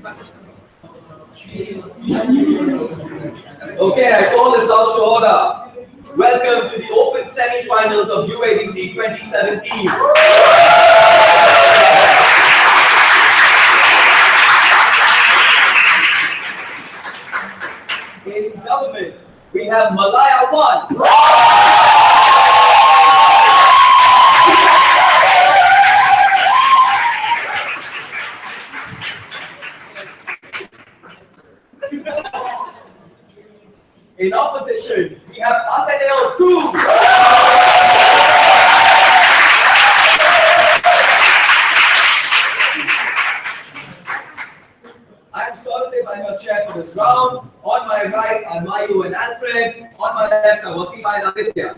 Okay, I call this house to order. Welcome to the Open Semifinals of UADC 2017. In government, we have Malaya 1. In opposition, we have Ateneo 2. I am Solitaire, I'm your chair for this round. On my right are Mayu and Alfred. On my left are Wasima and Aditya.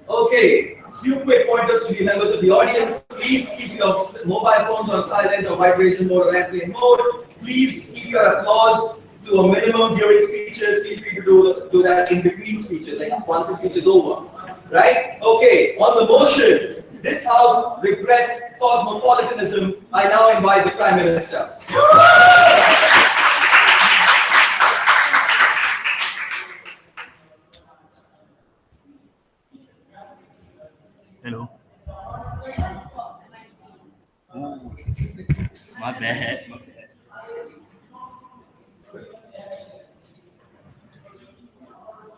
Okay, few quick pointers to the members of the audience. Please keep your mobile phones on silent or vibration mode or airplane mode. Please keep your applause to a minimum during speeches. Feel free to do that in between speeches, like once the speech is over. Right? Okay, on the motion, this house regrets cosmopolitanism. I now invite the Prime Minister. Hello. Ooh, my bad.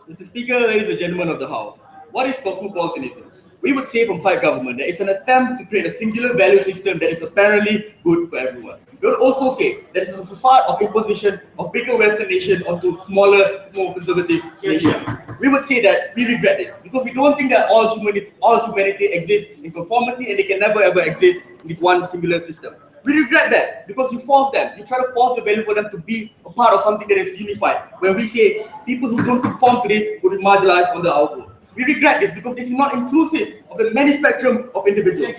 Mr. Speaker, ladies and gentlemen of the House, what is cosmopolitanism? We would say from side government that it's an attempt to create a singular value system that is apparently good for everyone. We would also say that it's a facade of imposition of bigger Western nation onto smaller, more conservative nation. We would say that we regret it because we don't think that all humanity exists in conformity and they can never ever exist in this one singular system. We regret that because you force them, you try to force the value for them to be a part of something that is unified. When we say people who don't conform to this will be marginalized on the outward. We regret this because this is not inclusive of the many spectrum of individuals.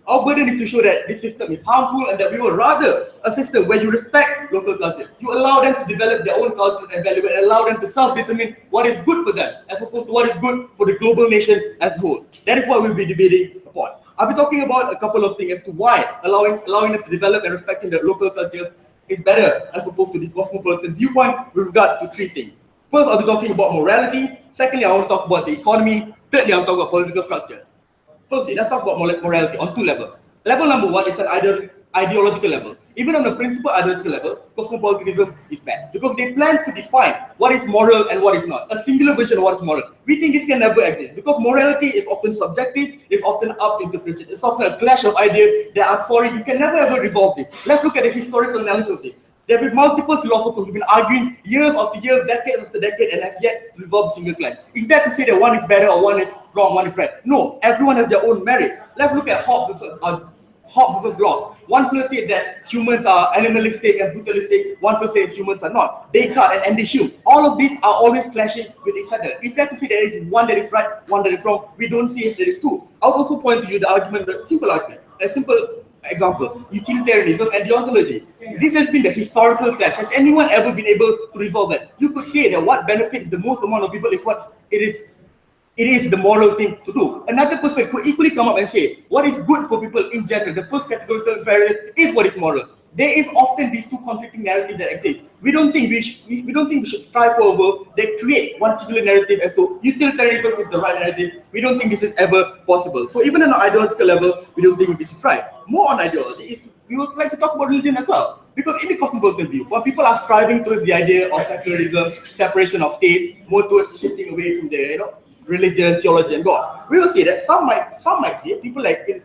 Our burden is to show that this system is harmful and that we would rather a system where you respect local culture. You allow them to develop their own culture and value and allow them to self-determine what is good for them as opposed to what is good for the global nation as a whole. That is what we'll be debating upon. I'll be talking about a couple of things as to why allowing them to develop and respecting their local culture is better as opposed to this cosmopolitan viewpoint with regards to three things. First, I'll be talking about morality. Secondly, I want to talk about the economy. Thirdly, I'll talk about political structure. Firstly, let's talk about morality on two levels. Level number one is an ideological level. Even on the principal ideological level, cosmopolitanism is bad because they plan to define what is moral and what is not. A singular version of what is moral. We think this can never exist because morality is often subjective, it's often up to interpretation, it's often a clash of ideas that I'm sorry, you can never ever resolve it. Let's look at the historical analysis of this. There have been multiple philosophers who've been arguing years after years, decades after decades, and have yet to resolve a single clash. Is that to say that one is better or one is wrong, one is right? No, everyone has their own merits. Let's look at Hobbes versus Locke. One first said that humans are animalistic and brutalistic. One first says humans are not. Descartes and Andy Hume. All of these are always clashing with each other. Is that to say there is one that is right, one that is wrong? We don't see it that is true. I would also point to you the argument, a simple example, utilitarianism and deontology. This has been the historical clash. Has anyone ever been able to resolve that? You could say that what benefits the most amount of people is what it is the moral thing to do. Another person could equally come up and say what is good for people in general. The first categorical imperative is what is moral. There is often these two conflicting narratives that exist. We don't think we should strive for a world that create one singular narrative as though utilitarianism is the right narrative. We don't think this is ever possible. So even on an ideological level, we don't think this is right. More on ideology is we would like to talk about religion as well. Because in the cosmopolitan view, when people are striving towards the idea of secularism, separation of state, more towards shifting away from the religion, theology, and God, we will see that some might say people like in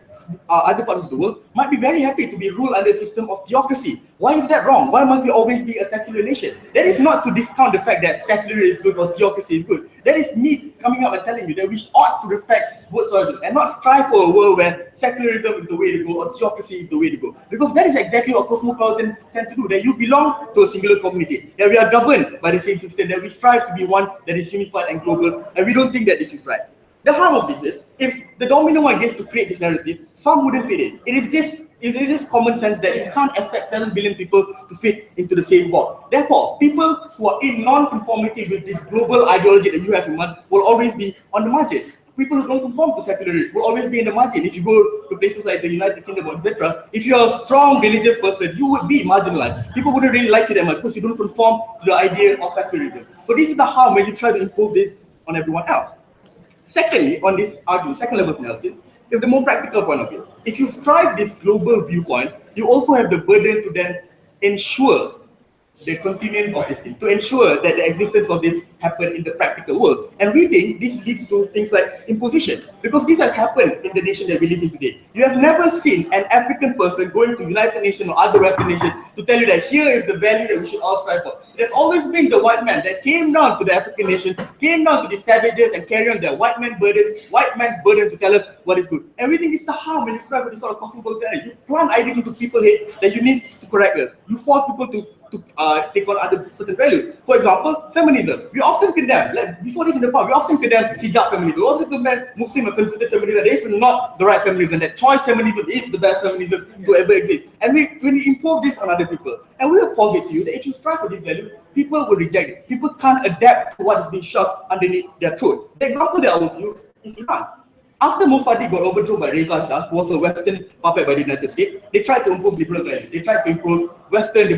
other parts of the world might be very happy to be ruled under a system of theocracy. Why is that wrong? Why must we always be a secular nation? That is not to discount the fact that secular is good or theocracy is good. That is me coming up and telling you that we ought to respect both choices and not strive for a world where secularism is the way to go or theocracy is the way to go. Because that is exactly what cosmopolitans tend to do. That you belong to a singular community, that we are governed by the same system, that we strive to be one that is unified and global, and we don't think that this is right. The harm of this is, if the dominant one gets to create this narrative, some wouldn't fit in. It is just common sense that you can't expect 7 billion people to fit into the same box. Therefore, people who are in non-conformity with this global ideology that you have in mind will always be on the margin. people who don't conform to secularists will always be in the margin. If you go to places like the United Kingdom or etc., if you're a strong religious person, you would be marginalized. People wouldn't really like you that much because you don't conform to the idea of secularism. So this is the harm when you try to impose this on everyone else. Secondly, on this argument, second level of analysis, is the more practical point of view. If you strive this global viewpoint, you also have the burden to then ensure the continuance of this thing, to ensure that the existence of this happen in the practical world. And we think this leads to things like imposition, because this has happened in the nation that we live in today. You have never seen an African person going to United Nations or other Western nations to tell you that here is the value that we should all strive for. It has always been the white man that came down to the African nation, came down to the savages and carry on their white man's burden to tell us what is good. And we think it's the harm when you strive for this sort of cosmopolitanism. You plant ideas into people's head that you need to correct us. You force people to take on other certain values. For example, feminism. We often condemn, like before this in the past, we often condemn hijab feminism. We also condemn Muslim and consider feminism. This is not the right feminism. That choice feminism is the best feminism to ever exist. And when we impose this on other people, and we will posit to you that if you strive for this value, people will reject it. People can't adapt to what is being shoved underneath their throat. The example that I was used is Iran. After Mossadegh got overthrown by Reza Shah, who was a Western puppet by the United States, they tried to impose liberal values. They tried to impose Western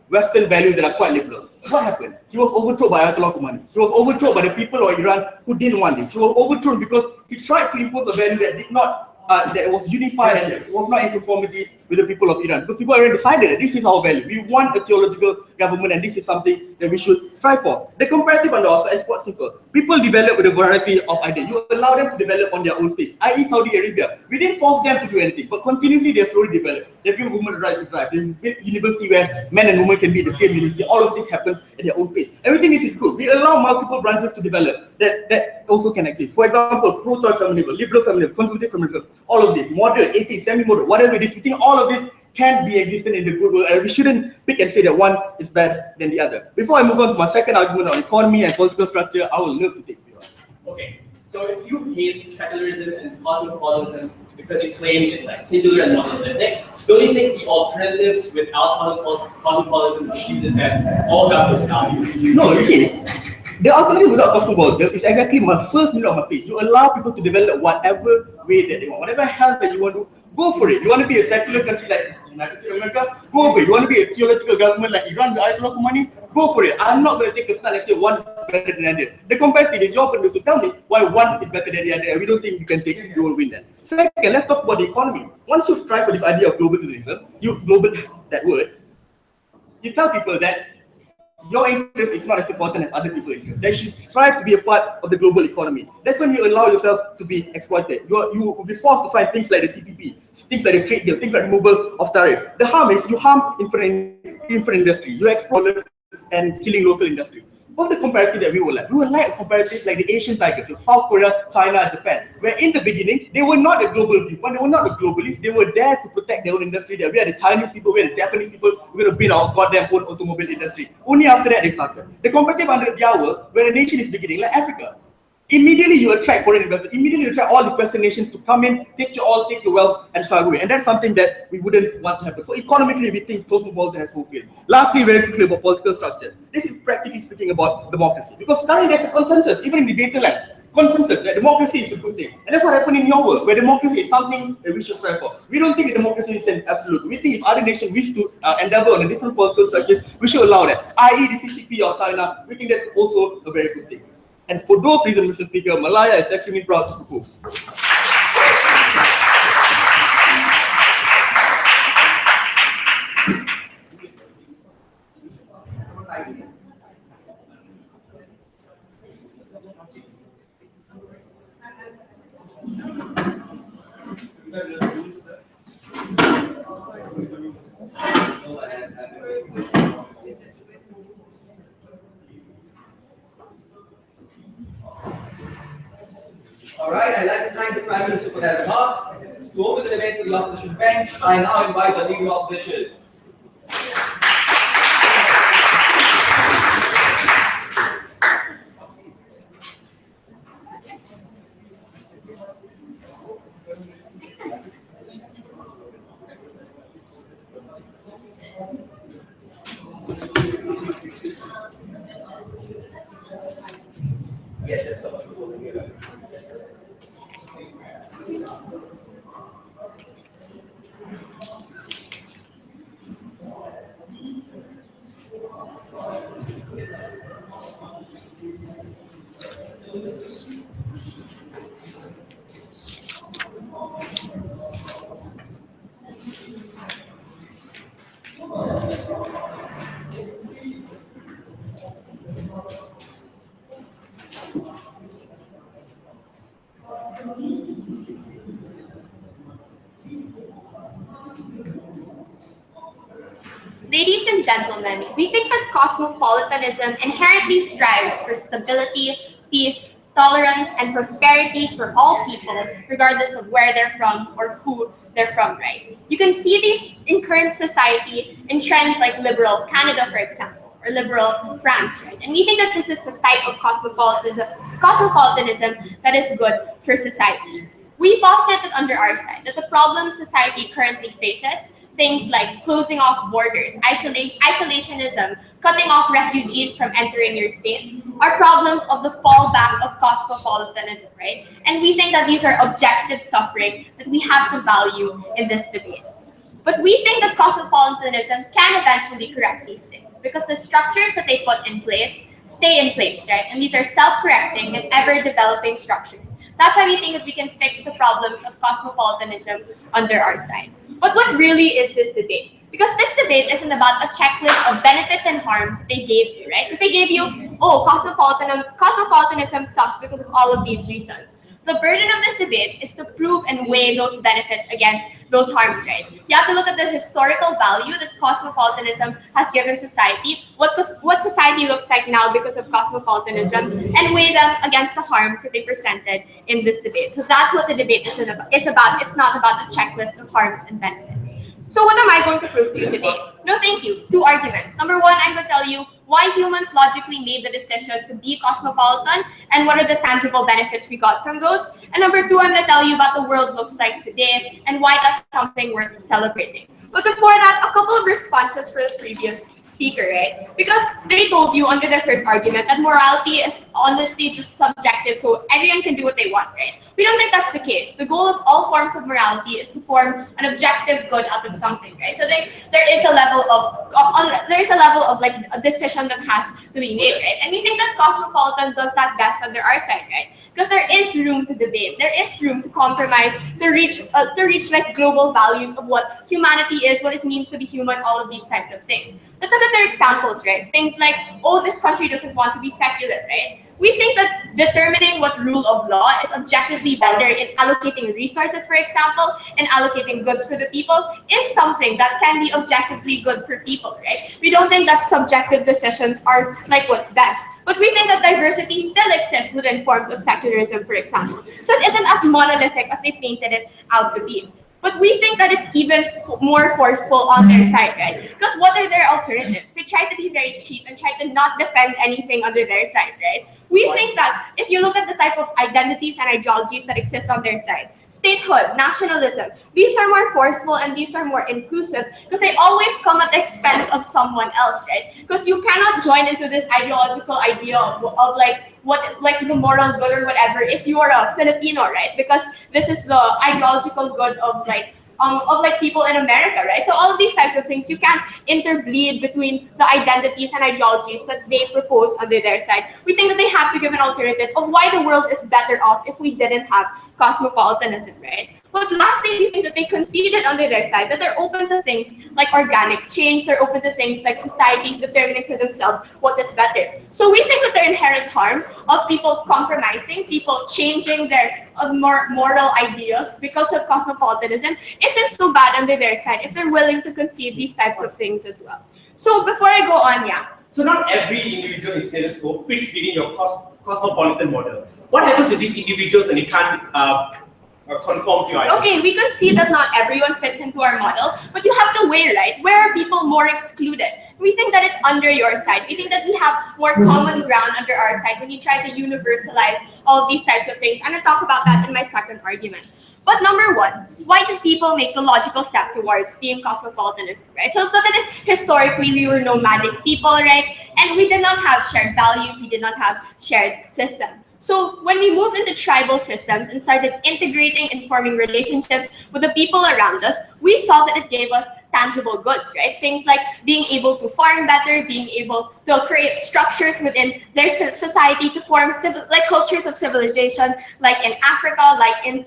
Western values that are quite liberal. What happened? He was overthrown by Ayatollah Khomeini. He was overthrown by the people of Iran who didn't want him. He was overthrown because he tried to impose a value that did not, that was unified and was not in conformity with the people of Iran. Because people already decided that this is our value. We want a theological government and this is something that we should strive for. The comparative underoffer is quite simple. People develop with a variety of ideas. You allow them to develop on their own space, i.e. Saudi Arabia. We didn't force them to do anything, but continuously they slowly develop. They give women the right to drive. There's a university where men and women can be in the same university. All of this happens at their own pace. Everything is good. We allow multiple branches to develop that also can exist. For example, pro-choice feminism, liberal feminism, conservative feminism, all of this, moderate, atheist, semi-moderate, whatever it is, we think all of this can be existent in the good world, and we shouldn't pick and say that one is better than the other. Before I move on to my second argument on economy and political structure, I would love to take you on. Okay, so if you hate secularism and cosmopolitanism because you claim it's like singular and monolithic, don't you think the alternatives without cosmopolitanism achieve that all have those values? No, you see, the alternative without cosmopolitanism is exactly my first minute of my speech. You allow people to develop whatever way that they want, whatever hell that you want to. Go for it. You want to be a secular country like United States of America? Go for it. You want to be a theological government like Iran with Ayatollah Khomeini? Go for it. I'm not going to take a stand and say one is better than the other. The comparative is your turn to tell me why one is better than the other, and we don't think you can take, you will win that. Second, let's talk about the economy. Once you strive for this idea of global citizenship, that word, you tell people that your interest is not as important as other people's interest. They should strive to be a part of the global economy. That's when you allow yourself to be exploited. You will be forced to sign things like the TPP, things like the trade deal, things like removal of tariff. The harm is you harm infant industry, you exploit and killing local industry. What's the comparative that we would like? We would like a comparative like the Asian tigers, so South Korea, China, Japan, where in the beginning, they were not a global viewpoint, they were not the globalists, they were there to protect their own industry. That we are the Chinese people, we are the Japanese people, we're going to build our goddamn own automobile industry. Only after that they started. The comparative under the hour, where a nation is beginning, like Africa, immediately you attract foreign investors, immediately you attract all these Western nations to come in, take your wealth, and start away. And that's something that we wouldn't want to happen. So economically, we think cosmopolitan has fulfilled. Lastly, very quickly about political structure. This is practically speaking about democracy. Because currently there's a consensus, even in the data land, consensus that democracy is a good thing. And that's what happened in your world, where democracy is something that we should strive for. We don't think that democracy is an absolute. We think if other nations wish to endeavor on a different political structure, we should allow that. I.e. the CCP of China, we think that's also a very good thing. And for those reasons, Mr. Speaker, Malaya is extremely proud to propose. All right, I'd like to thank the Prime Minister for their remarks. To open the debate for the opposition bench, I now invite the Leader of Opposition. Yes, that's all. Ladies and gentlemen, we think that cosmopolitanism inherently strives for stability, peace, tolerance, and prosperity for all people, regardless of where they're from or who they're from, right? You can see these in current society in trends like liberal Canada, for example, or liberal France, right? And we think that this is the type of cosmopolitanism that is good for society. We posit that under our side, that the problems society currently faces, things like closing off borders, isolationism, cutting off refugees from entering your state, are problems of the fallback of cosmopolitanism, right? And we think that these are objective suffering that we have to value in this debate. But we think that cosmopolitanism can eventually correct these things because the structures that they put in place stay in place, right? And these are self-correcting and ever-developing structures. That's why we think that we can fix the problems of cosmopolitanism under our side. But what really is this debate? Because this debate isn't about a checklist of benefits and harms they gave you, right? Because they gave you, oh, cosmopolitanism sucks because of all of these reasons. The burden of this debate is to prove and weigh those benefits against those harms, right? You have to look at the historical value that cosmopolitanism has given society, what society looks like now because of cosmopolitanism, and weigh them against the harms that they presented in this debate. So that's what the debate is about. It's not about a checklist of harms and benefits. So what am I going to prove to you today? No, thank you. Two arguments. Number one, I'm going to tell you why humans logically made the decision to be cosmopolitan and what are the tangible benefits we got from those. And number two, I'm going to tell you about the world looks like today and why that's something worth celebrating. But before that, a couple of responses for the previous speaker, right? Because they told you under their first argument that morality is honestly just subjective, so everyone can do what they want, right? We don't think that's the case. The goal of all forms of morality is to form an objective good out of something, right? So there is a level of like a decision that has to be made, right? And we think that Cosmopolitan does that best under our side, right? Because there is room to debate, there is room to compromise, to reach like global values of what humanity is, what it means to be human, all of these types of things. Let's look at their examples, right? Things like, oh, this country doesn't want to be secular, right? We think that determining what rule of law is objectively better in allocating resources, for example, and allocating goods for the people is something that can be objectively good for people, right? We don't think that subjective decisions are like what's best, but we think that diversity still exists within forms of secularism, for example. So it isn't as monolithic as they painted it out to be. But we think that it's even more forceful on their side, right? Because what are their alternatives? They try to be very cheap and try to not defend anything under their side, right? We think that if you look at the type of identities and ideologies that exist on their side, statehood, nationalism, these are more forceful and these are more inclusive because they always come at the expense of someone else, right? Because you cannot join into this ideological idea of like the moral good or whatever if you are a Filipino, right? Because this is the ideological good of people in America, right? So all of these types of things, you can't interbleed between the identities and ideologies that they propose under their side. We think that they have to give an alternative of why the world is better off if we didn't have cosmopolitanism, right? But lastly, we think that they conceded under their side that they're open to things like organic change, they're open to things like societies determining for themselves what is better. So we think that the inherent harm of people compromising, people changing their more moral ideas because of cosmopolitanism isn't so bad under their side if they're willing to concede these types of things as well. So before I go on, So not every individual in status quo fits within your cosmopolitan model. What happens to these individuals when they can't conform to your ideas? Okay, we can see that not everyone fits into our model, but you have to weigh, right? Where are people more excluded? We think that it's under your side. We think that we have more common ground under our side when you try to universalize all of these types of things. I'm going to talk about that in my second argument. But number one, why do people make the logical step towards being cosmopolitanism, right? So let's look at it historically. We were nomadic people, right? And we did not have shared values. We did not have shared system. So when we moved into tribal systems and started integrating and forming relationships with the people around us, we saw that it gave us tangible goods, right? Things like being able to farm better, being able to create structures within their society to form cultures of civilization, like in Africa, like in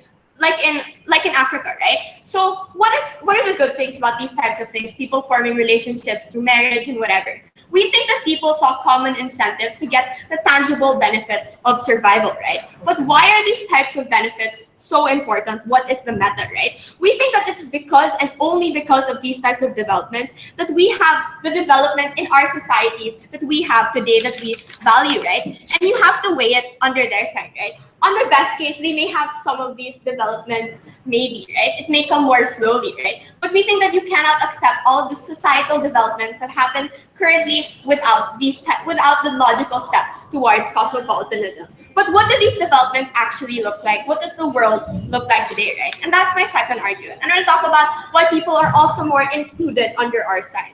Africa, right? So what are the good things about these types of things? People forming relationships through marriage and whatever. We think that people saw common incentives to get the tangible benefit of survival, right? But why are these types of benefits so important? What is the meta, right? We think that it's because and only because of these types of developments that we have the development in our society that we have today that we value, right? And you have to weigh it under their side, right? On the best case, they may have some of these developments, maybe, right? It may come more slowly, right? But we think that you cannot accept all of the societal developments that happen currently without the logical step towards cosmopolitanism. But what do these developments actually look like? What does the world look like today, right? And that's my second argument. And I'll talk about why people are also more included under our side.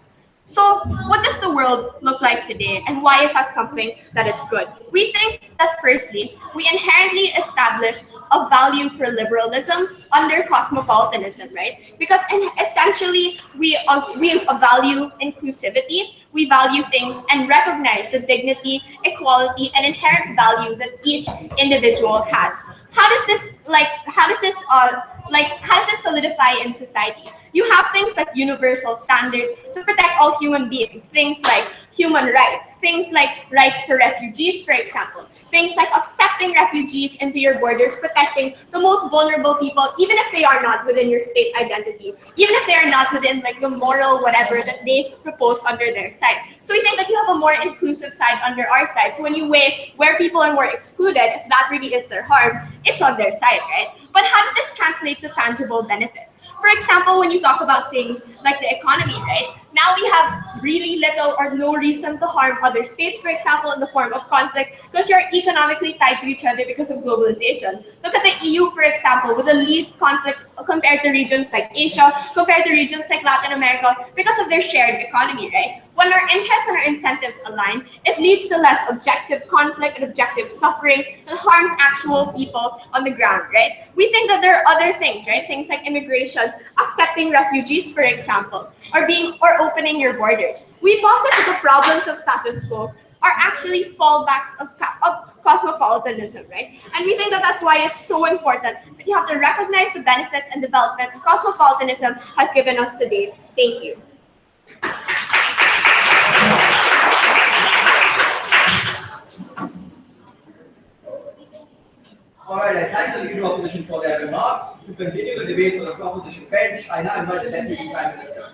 So what does the world look like today, and why is that something that it's good? We think that firstly, we inherently establish a value for liberalism under cosmopolitanism, right? Because essentially we value inclusivity, we value things and recognize the dignity, equality, and inherent value that each individual has. How does this solidify in society? You have things like universal standards to protect all human beings, things like human rights, things like rights for refugees, for example, things like accepting refugees into your borders, protecting the most vulnerable people, even if they are not within your state identity, even if they are not within like the moral whatever that they propose under their side. So we think that you have a more inclusive side under our side. So when you weigh where people are more excluded, if that really is their harm, it's on their side, right? But how does this translate to tangible benefits? For example, when you talk about things like the economy, right? Now we have really little or no reason to harm other states, for example, in the form of conflict, because you're economically tied to each other because of globalization. Look at the EU, for example, with the least conflict compared to regions like Asia, compared to regions like Latin America, because of their shared economy, right? When our interests and our incentives align, it leads to less objective conflict and objective suffering that harms actual people on the ground, right? We think that there are other things, right? Things like immigration, accepting refugees, for example, or opening your borders. We posit that the problems of status quo are actually fallbacks of cosmopolitanism, right? And we think that that's why it's so important that you have to recognize the benefits and developments cosmopolitanism has given us today. Thank you. All right, I thank the leader of opposition for their remarks. To continue the debate for the proposition bench, I now invite the Deputy Prime Minister.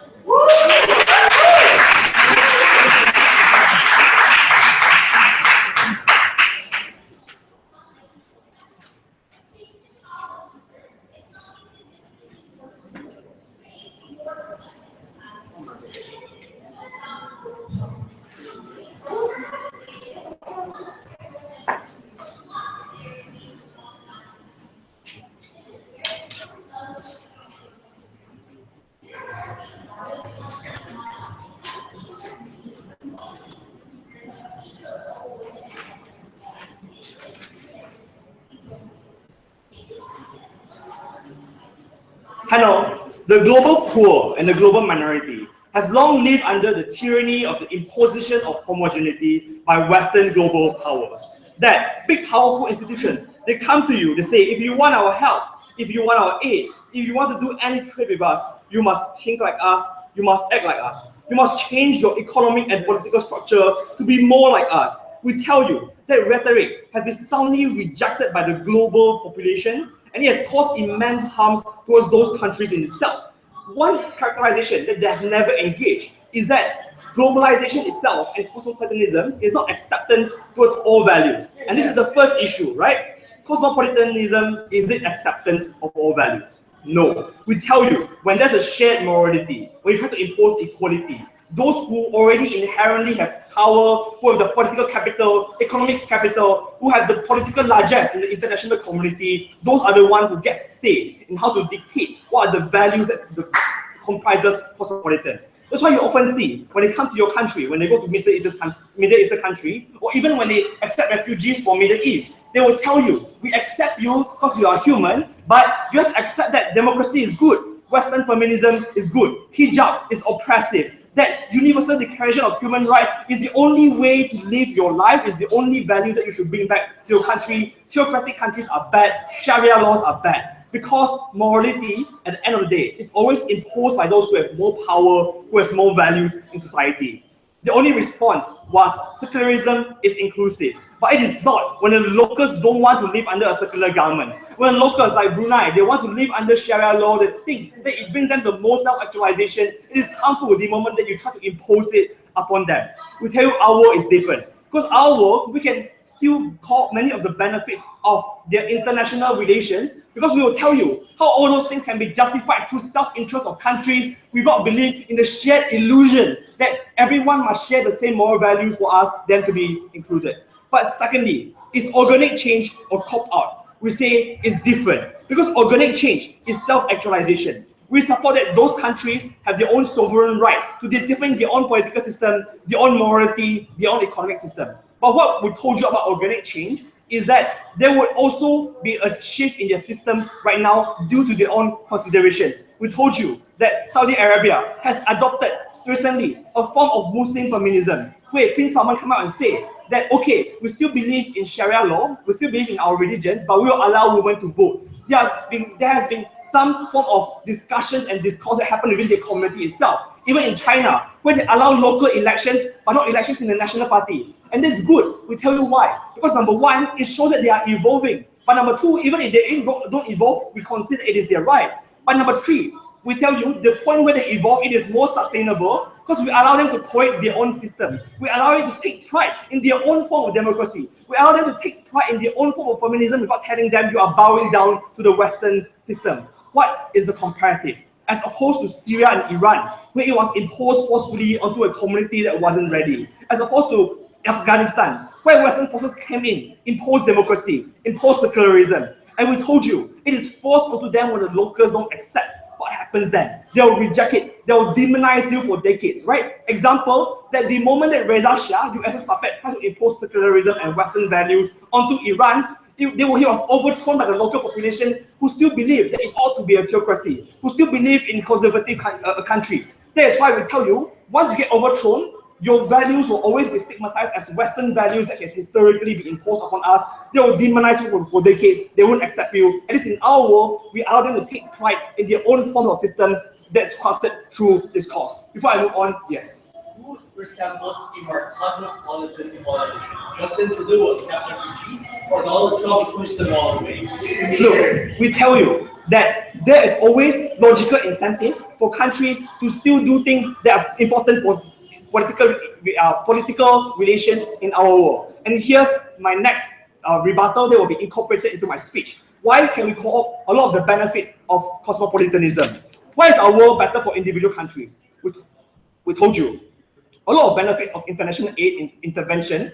Hello, the global poor and the global minority has long lived under the tyranny of the imposition of homogeneity by Western global powers. That big, powerful institutions, they come to you, they say, if you want our help, if you want our aid, if you want to do any trade with us, you must think like us, you must act like us. You must change your economic and political structure to be more like us. We tell you that rhetoric has been soundly rejected by the global population, and it has caused immense harms towards those countries in itself. One characterization that they have never engaged is that globalization itself and cosmopolitanism is not acceptance towards all values. And this is the first issue, right? Cosmopolitanism, is it acceptance of all values? No. We tell you, when there's a shared morality, when you try to impose equality, those who already inherently have power, who have the political capital, economic capital, who have the political largesse in the international community, those are the ones who get say in how to dictate what are the values that comprises cosmopolitan. That's why you often see when they come to your country, when they go to Middle Eastern country, or even when they accept refugees from Middle East, they will tell you, we accept you because you are human, but you have to accept that democracy is good, Western feminism is good, hijab is oppressive, that universal declaration of human rights is the only way to live your life, is the only values that you should bring back to your country. Theocratic countries are bad, Sharia laws are bad. Because morality, at the end of the day, is always imposed by those who have more power, who has more values in society. The only response was secularism is inclusive. But it is not when the locals don't want to live under a secular government. When locals like Brunei, they want to live under Sharia law, they think that it brings them the most self-actualization. It is harmful the moment that you try to impose it upon them. We tell you our world is different. Because our world, we can still call many of the benefits of their international relations, because we will tell you how all those things can be justified through self-interest of countries without belief in the shared illusion that everyone must share the same moral values for us, then to be included. But secondly, is organic change or cop-out? We say it's different, because organic change is self-actualization. We support that those countries have their own sovereign right to determine their own political system, their own morality, their own economic system. But what we told you about organic change is that there would also be a shift in their systems right now due to their own considerations. We told you that Saudi Arabia has adopted recently a form of Muslim feminism, where Prince Salman come out and say that, okay, we still believe in Sharia law, we still believe in our religions, but we will allow women to vote. There has been some form of discussions and discourse that happen within the community itself. Even in China, where they allow local elections, but not elections in the national party. And that's good. We tell you why. Because number one, it shows that they are evolving. But number two, even if they don't evolve, we consider it is their right. But number three, we tell you the point where they evolve, it is more sustainable because we allow them to create their own system. We allow them to take pride in their own form of democracy. We allow them to take pride in their own form of feminism without telling them you are bowing down to the Western system. What is the comparative? As opposed to Syria and Iran, where it was imposed forcefully onto a community that wasn't ready. As opposed to Afghanistan, where Western forces came in, imposed democracy, imposed secularism. And we told you, it is forced onto them when the locals don't accept. What happens then? They'll reject it. They'll demonize you for decades, right? Example, that the moment that Reza Shah, USS puppet, tried to impose secularism and Western values onto Iran, he was overthrown by the local population who still believed that it ought to be a theocracy, who still believe in conservative country. That is why we tell you, once you get overthrown, your values will always be stigmatized as Western values that has historically been imposed upon us. They will demonize you for decades. They won't accept you. At least in our world, we allow them to take pride in their own form of system that's crafted through this cause. Before I move on, yes. Who resembles a more cosmopolitan evolution? Justin Trudeau will accept refugees, or Donald Trump will push them all away? Look, we tell you that there is always logical incentives for countries to still do things that are important for political relations in our world. And here's my next rebuttal that will be incorporated into my speech. Why can we co-opt a lot of the benefits of cosmopolitanism? Why is our world better for individual countries? We told you, a lot of benefits of international aid intervention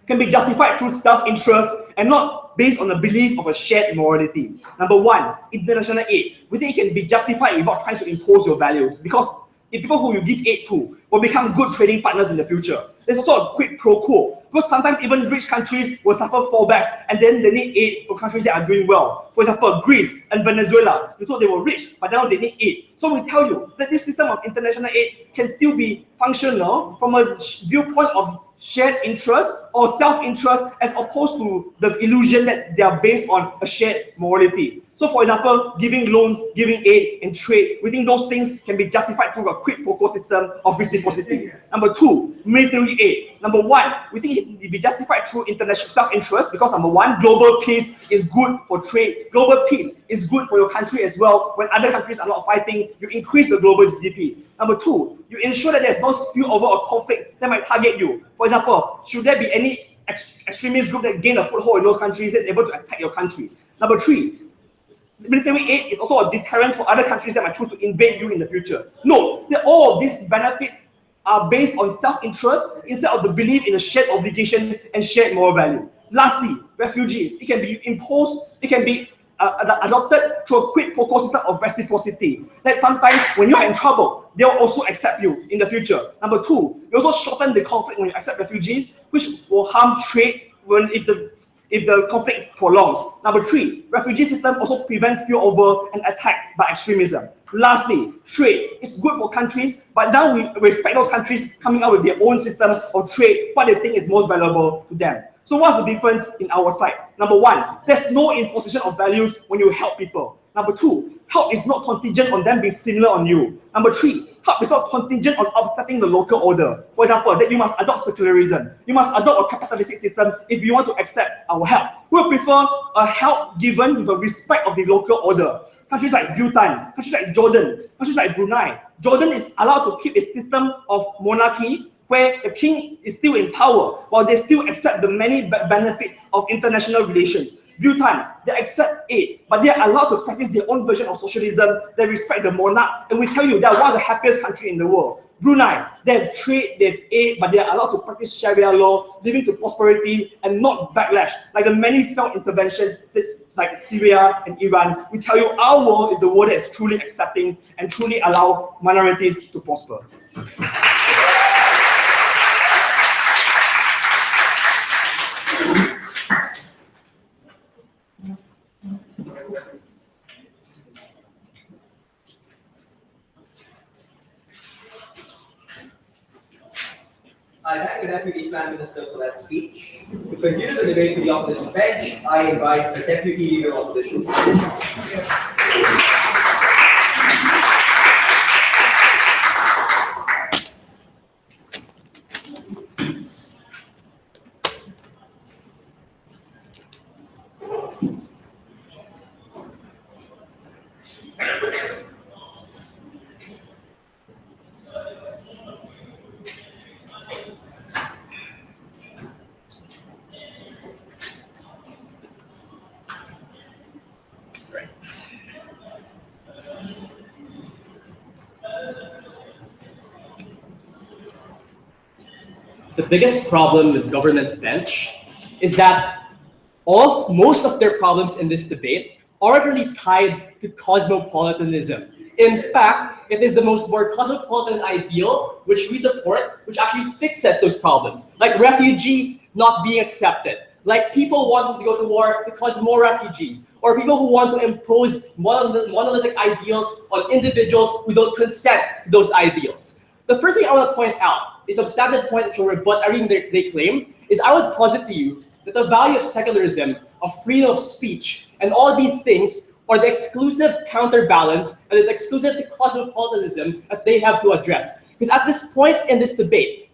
can be justified through self-interest and not based on the belief of a shared morality. Number one, international aid. We think it can be justified without trying to impose your values, because the people who you give aid to will become good trading partners in the future. There's also a quid pro quo, because sometimes even rich countries will suffer fallbacks and then they need aid from countries that are doing well. For example, Greece and Venezuela, you thought they were rich, but now they need aid. So we tell you that this system of international aid can still be functional from a viewpoint of shared interest or self-interest, as opposed to the illusion that they are based on a shared morality. So for example, giving loans, giving aid and trade, we think those things can be justified through a quid pro quo system of reciprocity. Number two, military aid. Number one, we think it can be justified through international self-interest, because number one, global peace is good for trade. Global peace is good for your country as well. When other countries are not fighting, you increase the global GDP. Number two, you ensure that there's no spillover or conflict that might target you. For example, should there be any extremist group that gain a foothold in those countries that's able to attack your country? Number three, military aid is also a deterrent for other countries that might choose to invade you in the future. Note that all of these benefits are based on self-interest instead of the belief in a shared obligation and shared moral value. Lastly, refugees. It can be imposed, it can be adopted through a quid pro quo system of reciprocity. That sometimes when you're in trouble, they'll also accept you in the future. Number two, you also shorten the conflict when you accept refugees, which will harm trade if the conflict prolongs. Number three, refugee system also prevents spillover and attack by extremism. Lastly, trade is good for countries, but now we respect those countries coming out with their own system of trade, what they think is most valuable to them. So what's the difference in our side? Number one, there's no imposition of values when you help people. Number two, help is not contingent on them being similar on you. Number three, help is not contingent on upsetting the local order. For example, that you must adopt secularism. You must adopt a capitalistic system if you want to accept our help. We prefer a help given with a respect of the local order. Countries like Bhutan, countries like Jordan, countries like Brunei. Jordan is allowed to keep its system of monarchy where the king is still in power while they still accept the many benefits of international relations. Bhutan, they accept aid, but they are allowed to practice their own version of socialism. They respect the monarch, and we tell you they are one of the happiest countries in the world. Brunei, they have trade, they have aid, but they are allowed to practice Sharia law, leading to prosperity and not backlash, like the many failed interventions like Syria and Iran. We tell you our world is the world that is truly accepting and truly allow minorities to prosper. I thank the Deputy Prime Minister for that speech. To continue the debate with the opposition bench, I invite the Deputy Leader of Opposition. The biggest problem with government bench is that most of their problems in this debate are really tied to cosmopolitanism. In fact, it is the more cosmopolitan ideal which we support, which actually fixes those problems, like refugees not being accepted, like people wanting to go to war to cause more refugees, or people who want to impose monolithic ideals on individuals who don't consent to those ideals. The first thing I want to point out, a substantive point that will rebut everything they claim, is I would posit to you that the value of secularism, of freedom of speech, and all these things are the exclusive counterbalance that is exclusive to cosmopolitanism that they have to address. Because at this point in this debate,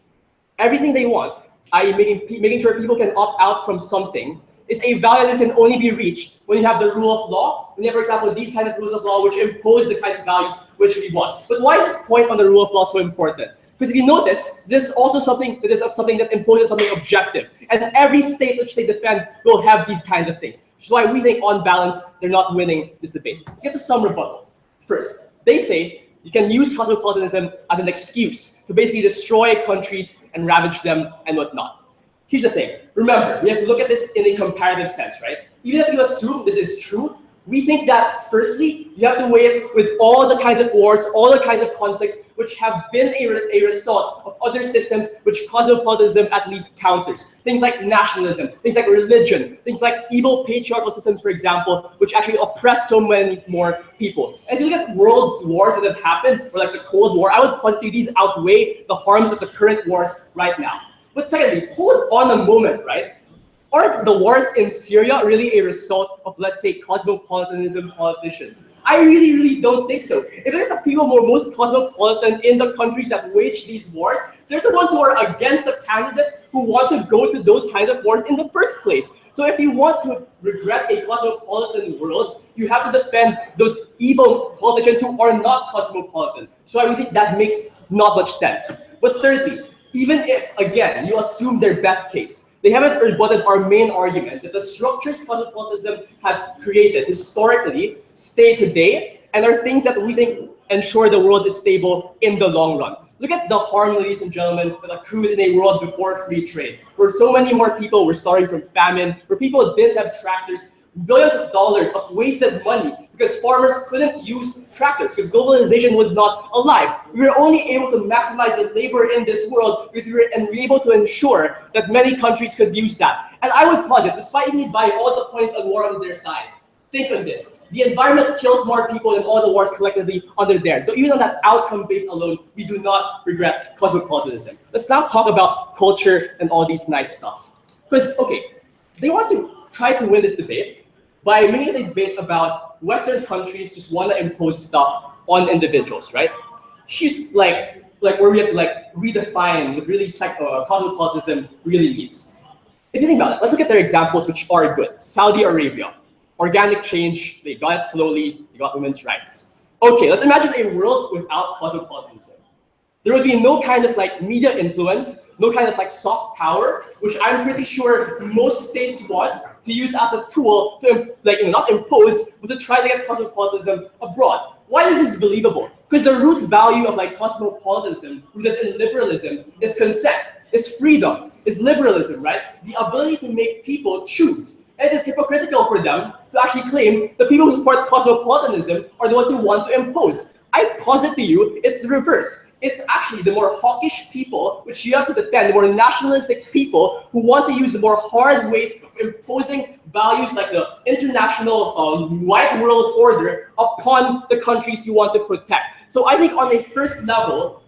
everything they want, i.e. making sure people can opt out from something, is a value that can only be reached when you have the rule of law, when you have, for example, these kind of rules of law which impose the kinds of values which we want. But why is this point on the rule of law so important? Because if you notice, this is also something that imposes something objective. And every state which they defend will have these kinds of things. Which is why we think, on balance, they're not winning this debate. Let's get to some rebuttal. First, they say you can use cosmopolitanism as an excuse to basically destroy countries and ravage them and whatnot. Here's the thing. Remember, we have to look at this in a comparative sense, right? Even if you assume this is true, we think that, firstly, you have to weigh it with all the kinds of wars, all the kinds of conflicts which have been a result of other systems which cosmopolitanism at least counters. Things like nationalism, things like religion, things like evil patriarchal systems, for example, which actually oppress so many more people. And if you look at world wars that have happened, or like the Cold War, I would posit these outweigh the harms of the current wars right now. But secondly, hold on a moment, right? Aren't the wars in Syria really a result of, let's say, cosmopolitanism politicians? I really, really don't think so. If you look at the people who are most cosmopolitan in the countries that wage these wars, they're the ones who are against the candidates who want to go to those kinds of wars in the first place. So if you want to regret a cosmopolitan world, you have to defend those evil politicians who are not cosmopolitan. So I really think that makes not much sense. But thirdly, even if, again, you assume their best case, they haven't rebutted our main argument that the structures cosmopolitanism has created historically stay today and are things that we think ensure the world is stable in the long run. Look at the harm, ladies and gentlemen, that accrued in a world before free trade, where so many more people were starving from famine, where people didn't have tractors, billions of dollars of wasted money because farmers couldn't use tractors because globalization was not alive. We were only able to maximize the labor in this world because we were able to ensure that many countries could use that. And I would posit, despite even buying all the points on war on their side, think on this. The environment kills more people than all the wars collectively under there. So even on that outcome base alone, we do not regret cosmopolitanism. Let's now talk about culture and all these nice stuff. Because, okay, they want to try to win this debate by making a debate about Western countries just want to impose stuff on individuals, right? She's like where we have to like redefine what really cosmopolitanism really means. If you think about it, let's look at their examples which are good. Saudi Arabia. Organic change, they got it slowly, they got women's rights. Okay, let's imagine a world without cosmopolitanism. There would be no kind of like media influence, no kind of like soft power, which I'm pretty sure most states want to use as a tool to not impose, but to try to get cosmopolitanism abroad. Why is this believable? Because the root value of like cosmopolitanism, rooted in liberalism, is consent, is freedom, is liberalism, right? The ability to make people choose. And it is hypocritical for them to actually claim the people who support cosmopolitanism are the ones who want to impose. I posit to you, it's the reverse. It's actually the more hawkish people, which you have to defend, the more nationalistic people who want to use the more hard ways of imposing values like the international white world order upon the countries you want to protect. So I think on a first level,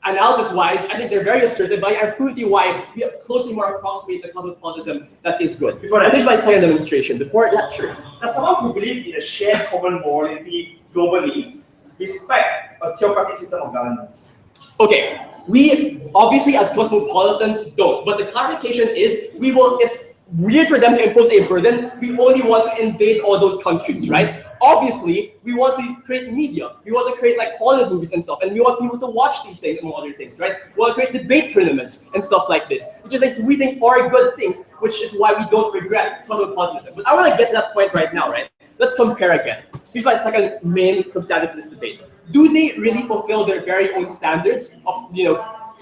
analysis-wise, I think they're very assertive, but I prove to you why we closely more approximate the cosmopolitanism that is good. Before I finish my second demonstration. Before that, sure. As someone who believes in a shared common morality globally, respect a theocratic system of governance. Okay, we obviously as cosmopolitans don't, but the clarification is it's weird for them to impose a burden. We only want to invade all those countries, right? Obviously, we want to create media. We want to create like Hollywood movies and stuff, and we want people to watch these things and other things, right? We want to create debate tournaments and stuff like this, which are things we think are good things, which is why we don't regret cosmopolitanism. But I want to get to that point right now, right? Let's compare again. Here's my second main substantive to this debate. Do they really fulfill their very own standards of,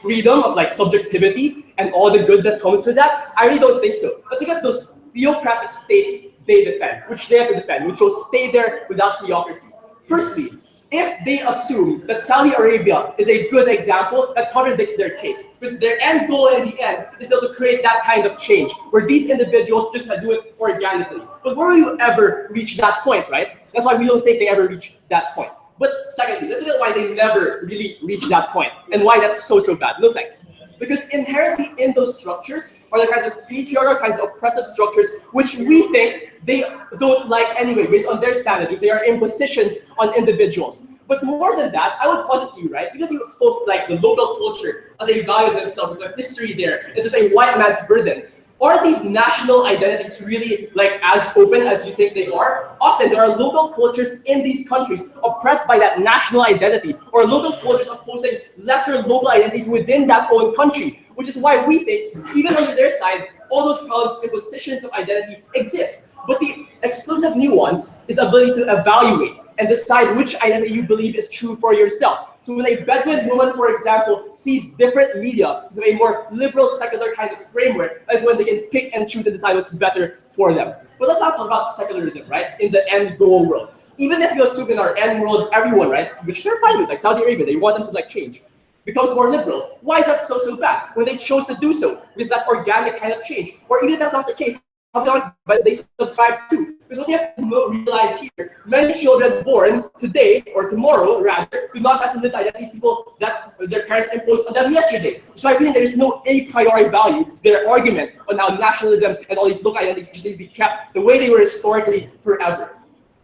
freedom, of like subjectivity and all the good that comes with that? I really don't think so. Let's look at those theocratic states they defend, which they have to defend, which will stay there without theocracy. Firstly, if they assume that Saudi Arabia is a good example, that contradicts their case. Because their end goal in the end is still to create that kind of change, where these individuals just do it organically. But where will you ever reach that point, right? That's why we don't think they ever reach that point. But secondly, let's look at why they never really reach that point, and why that's so bad. No thanks. Because inherently in those structures are the kinds of patriarchal, kinds of oppressive structures, which we think they don't like anyway, based on their standards. They are impositions on individuals. But more than that, I would posit to you, right? Because you folks like the local culture as a value themselves, there's a history there. It's just a white man's burden. Are these national identities really like as open as you think they are? Often there are local cultures in these countries oppressed by that national identity, or local cultures opposing lesser local identities within that own country, which is why we think, even on their side, all those problems with positions of identity exist. But the exclusive nuance is the ability to evaluate and decide which identity you believe is true for yourself. So when a Bedouin woman, for example, sees different media as a more liberal, secular kind of framework, that's when they can pick and choose and decide what's better for them. But let's not talk about secularism, right? In the end goal world. Even if you assume in our end world, everyone, right, which they're fine with, like Saudi Arabia, they want them to like change, becomes more liberal. Why is that so bad? When they chose to do so, because that organic kind of change. Or even if that's not the case, but they subscribe to. Because what you have to realize here, many children born today or tomorrow rather do not have to live the identities people that their parents imposed on them yesterday. So I think there is no a priori value to their argument on how nationalism and all these local identities just need to be kept the way they were historically forever.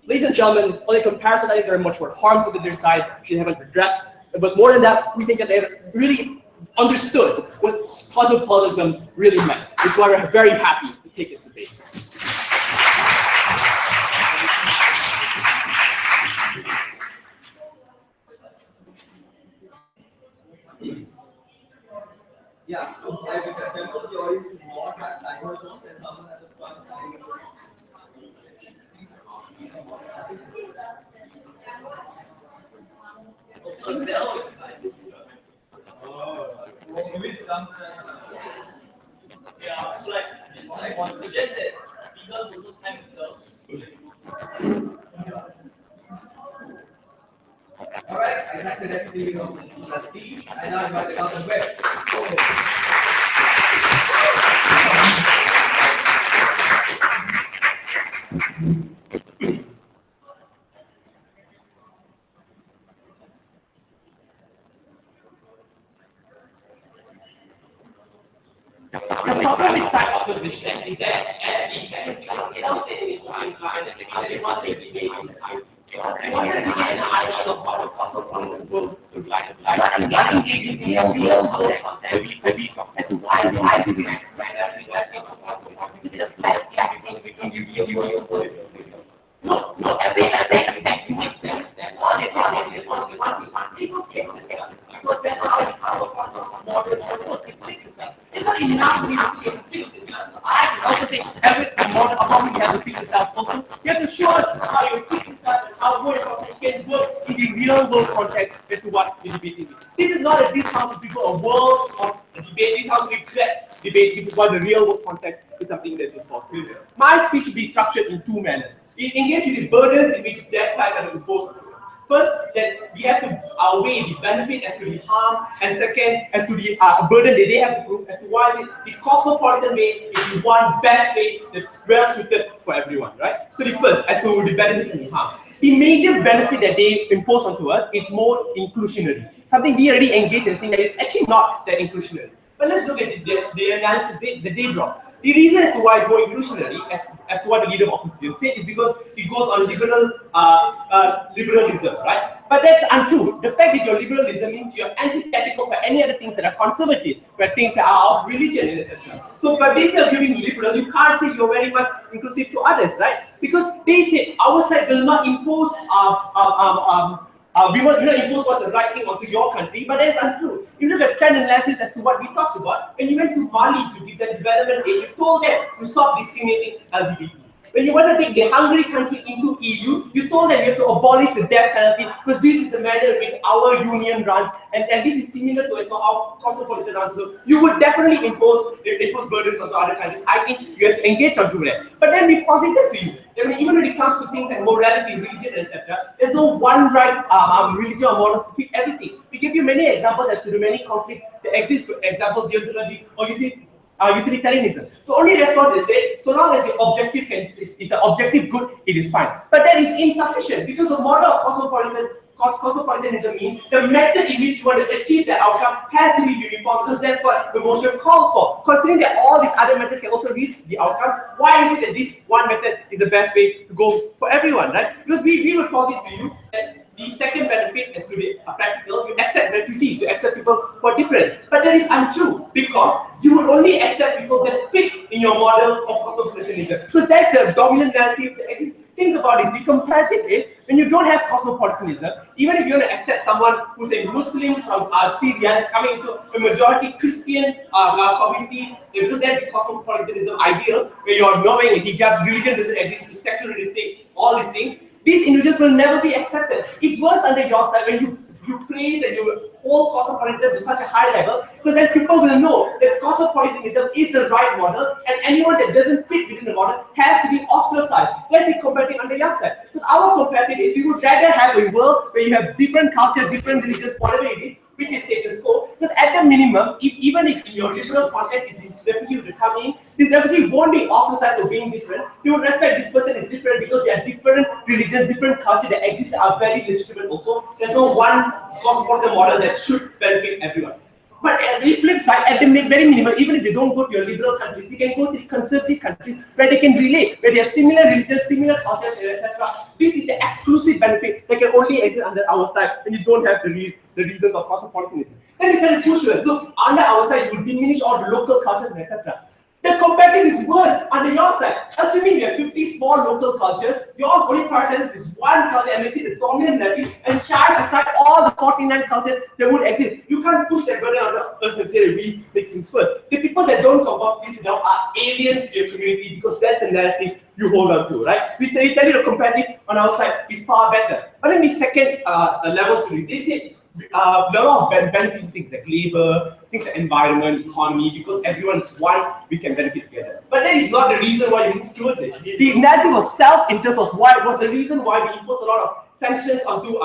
Ladies and gentlemen, on a comparison, I think there are much more harms to their side which they haven't addressed. But more than that, we think that they have really understood what cosmopolitanism really meant, which is why we're very happy to take this debate. Yeah, so I would remember the audience is more that timer zone. There's someone at the front. Also, Bell is yeah, so like this I want to suggest that because of the time itself. I thank the deputy of the speech, and now invite the government whip. The problem with such opposition is that as these semifinals, it also is one line that they want to debate on the time. They want to debate an idea of what the cosmopolitan world would like, and not engaging in a real world context as to why do we act right now. No, I think it makes sense that all this is what we want. People take success because that's how it's how modern world takes success. It's not enough to fix it. I also say every modern economy has to fix itself also. You have to show us how you fix itself and how world economy can work in the real world context as to what we're debating. This is not a this house of people, a world of debate. This house reflects debate, which is why the real world context is something that's enforced. My speech will be structured in two manners. It engages with the burdens in which that side are imposed. First, that we have to outweigh the benefit as to the harm, and second, as to the burden that they have to prove as to why is it the cosmopolitan way is the one best way that's well suited for everyone, right? So the first, as to the benefits and the harm. The major benefit that they impose onto us is more inclusionary. Something we already engaged in saying that it's actually not that inclusionary. But let's look at the analysis that they brought. The reason as to why it's more inclusionary, as to what the leader of opposition said, is because it goes on liberalism, right? But that's untrue. The fact that your liberalism means you're antithetical for any other things that are conservative, where things that are of religion, etc. So, but this you're giving liberal, you can't say you're very much inclusive to others, right? Because they say our side will not impose we will not impose what's the right thing onto your country, but that's untrue. You look at trend analysis as to what we talked about. When you went to Mali to give them development aid, you told them to stop discriminating LGBT. When you want to take the hungry country into EU, you told them you have to abolish the death penalty because this is the manner in which our union runs, and this is similar to as well how cosmopolitan runs. So you would definitely impose burdens onto other countries. I think you have to engage onto that. But then we posit to you. I mean, even when it comes to things like morality, religion, etc., there's no one right religion or model to fit everything. We give you many examples as to the many conflicts that exist. For example, deontology or utilitarianism. The only response is say, so long as the objective is the objective good, it is fine. But that is insufficient because the model of cosmopolitanism means the method in which you want to achieve that outcome has to be uniform because that's what the motion calls for. Considering that all these other methods can also reach the outcome, why is it that this one method is the best way to go for everyone, right? Because we would posit to you that the second benefit is to be practical. You accept refugees, you accept people who are different. But that is untrue because you would only accept people that fit in your model of cosmopolitanism. Because that's the dominant narrative that exists. Think about this. The comparative is when you don't have cosmopolitanism, even if you want to accept someone who's a Muslim from Syria that's coming into a majority Christian community, because that's the cosmopolitanism ideal, where you're knowing hijab, religion doesn't exist, secularistic, all these things. These individuals will never be accepted. It's worse under your side when you praise and you hold cosmopolitanism to such a high level, because then people will know that cosmopolitanism is the right model, and anyone that doesn't fit within the model has to be ostracized. That's the comparative on the young side. Because our comparative is we would rather have a world where you have different culture, different religions, whatever it is, which is status quo. Because at the minimum, even if in your liberal context, if this refugee were to come in, this refugee won't be ostracized for being different. You would respect this person is different because they are different religions, different culture that exist that are very legitimate also. There's no one cosmopolitan model that should benefit everyone. But at the flip side, at the very minimum, even if they don't go to your liberal countries, they can go to the conservative countries where they can relate, where they have similar religions, similar cultures, etc. This is the exclusive benefit that can only exist under our side when you don't have the reasons of cosmopolitanism. Then you can push it. Look, under our side, you will diminish all the local cultures, etc. The comparative is worse under your side. Assuming you have 50 small local cultures, your only prioritizes is one culture and makes it the dominant narrative and shies aside all the 49 cultures that would exist. You can't push that burden on us and say that we make things first. The people that don't conform this now are aliens to your community because that's the narrative you hold on to, right? We tell you the comparative on our side is far better. But then the second level to this, they say there are a lot of benefiting things like labor, things like environment, economy, because everyone is one, we can benefit together. But that is not the reason why you move towards it. The narrative of self-interest was the reason why we impose a lot of sanctions onto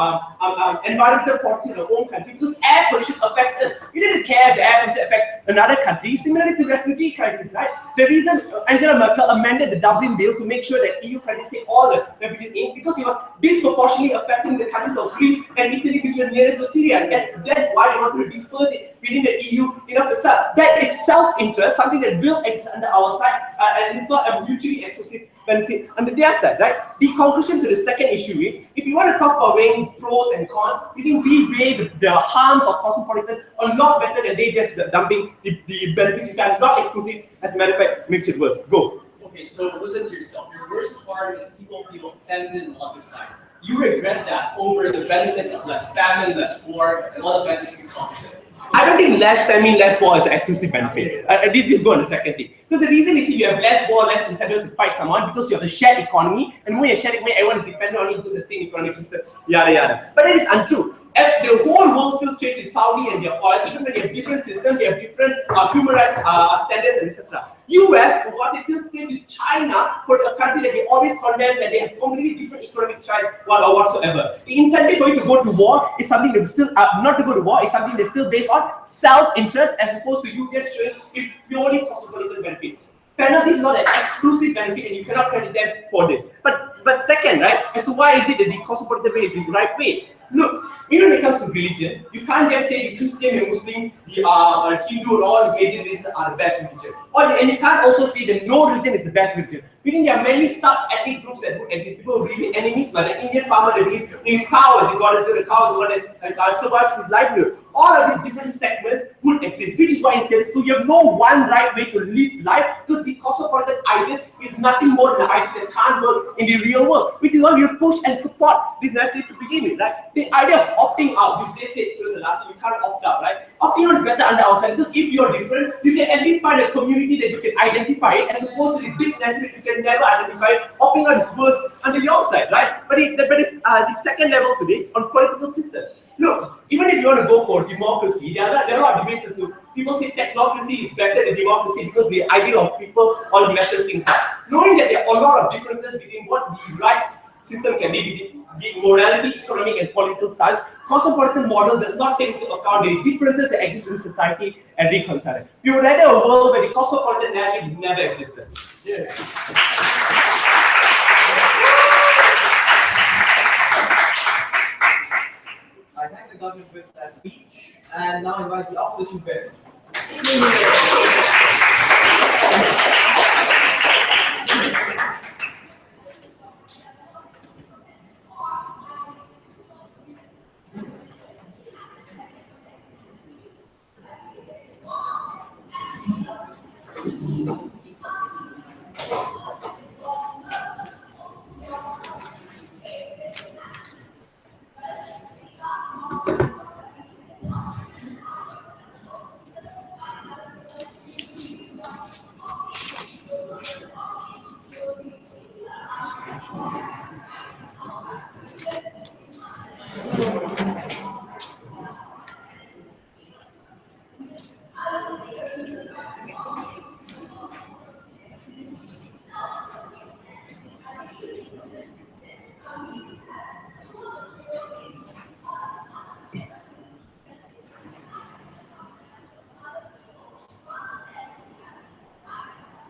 environmental policy in our own country because air pollution affects us. We didn't care if the air pollution affects another country. Similarly to refugee crisis, right? The reason Angela Merkel amended the Dublin Bill to make sure that EU countries take all the refugees in because it was disproportionately affecting the countries of Greece and Italy, which are nearer to Syria. That's why they wanted to disperse it within the EU in of itself. That is self-interest, something that will exist under our side, and it's not a mutually exclusive benefit under their side, right? The conclusion to the second issue is, if you want to talk about weighing pros and cons, we think we weigh the harms of cosmopolitan a lot better than they just dumping the benefits, which are not exclusive, as a matter of fact, makes it worse. Go. Okay, so listen to yourself. Your worst part is people feel offended and ostracized. You regret that over the benefits of less famine, less war, and all the benefits you positive. I don't think less famine, less war is an exclusive benefit. This go on the second thing. Because the reason is if you have less war, less incentives to fight someone, because you have a shared economy, and when you have a shared economy, everyone is dependent on it because the same economic system, yada yada. But that is untrue. The whole world still trades with Saudi and their oil, even though they have different systems, they have different human rights standards, etc. US, for what it still stays with China, for a country that they always condemn that they have completely different economic tribe or whatsoever. The incentive for you to go to war is something that is still not to go to war is something that's still based on self-interest as opposed to you just showing it's purely cosmopolitan benefit. Panel, this is not an exclusive benefit and you cannot credit them for this. But second, right, as to why is it that the cosmopolitan way is the right way? Look, even when it comes to religion, you can't just say the Christian, the Muslim, the Hindu, and all these major religions are the best religion. And you can't also say that no religion is the best religion. We think there are many sub-ethnic groups that would exist. People who believe in enemies, but the Indian farmer that believes in his cow as a goddess, the cow is the one that survives his livelihood. All of these different segments would exist, which is why in status quo you have no one right way to live life, because the cosmopolitan ideal is nothing more than an ideal that can't work in the real world, which is why you push and support this narrative to begin with, right? The idea of opting out, you say it was the last thing, you can't opt out, right? Opting out is better under our side, because if you're different, you can at least find a community that you can identify it, as opposed to the big narrative you can never identify it. Opting out is worse under your side, right? But the second level to this on political system. Look, even if you want to go for democracy, there are a lot of debates as to people say technocracy is better than democracy because the idea of people all messes things up. Knowing that there are a lot of differences between what the right system can be between morality, economic, and political styles, cosmopolitan model does not take into account the differences that exist in society and reconcile it. We would rather a world where the cosmopolitan narrative never existed. Yeah. I thank the government for that speech, and now invite the opposition pair.